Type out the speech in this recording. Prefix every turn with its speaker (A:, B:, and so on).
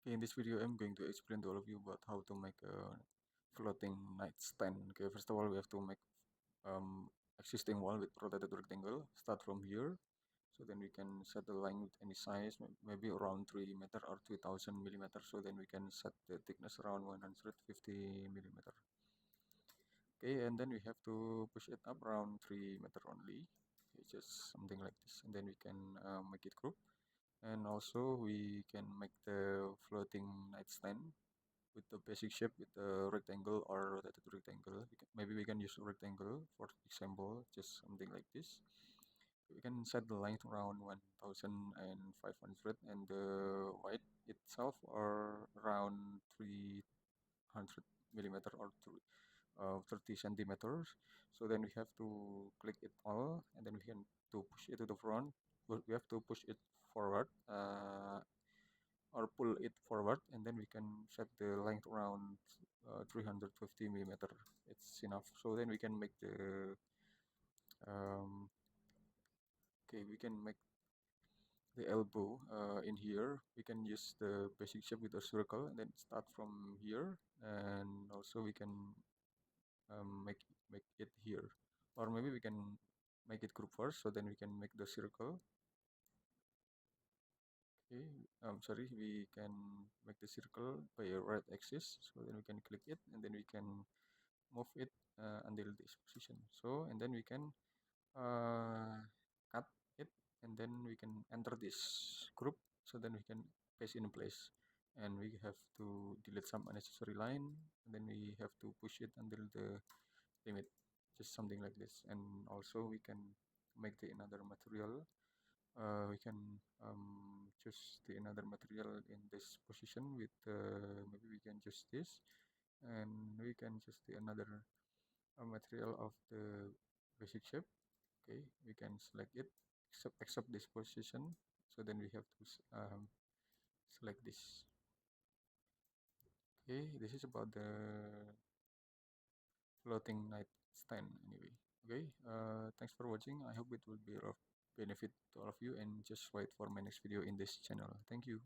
A: Okay, in this video, I'm going to explain to all of you about how to make a floating nightstand. Okay, first of all, we have to make existing wall with rotated rectangle. Start from here, so then we can set the line with any size, maybe around 3 meter or 2000 millimeter. So then we can set the thickness around 150 millimeter. Okay, and then we have to push it up around 3 meter only. Okay, just something like this, and then we can make it group. And also we can make the floating nightstand with the basic shape with the rectangle or rotated rectangle. Maybe we can use a rectangle for example, just something like this. We can set the length around 1500 and the height itself are around 300 millimeter or 30 centimeters. So then we have to click it all, and then we can to push it to the front. We have to push it forward or pull it forward, and then we can set the length around 350 millimeter. It's enough. So then we can make the um, okay, we can make the elbow in here. We can use the basic shape with a circle and then start from here, and also we can make it here, or maybe we can make it group first, so then we can make the circle. Okay, sorry, we can make the circle by a right axis, so then we can click it and then we can move it until this position. So and then we can uh, cut it, and then we can enter this group, so then we can paste in place, and we have to delete some unnecessary line, and then we have to push it until the limit, just something like this. And also we can make the another material. We can choose the another material in this position with maybe we can choose this, and we can choose the another material of the basic shape. Okay, we can select it, except this position, so then we have to select this. Okay, this is about the floating nightstand anyway. Okay, thanks for watching. I hope it will be of benefit to all of you, and just wait for my next video in this channel. Thank you.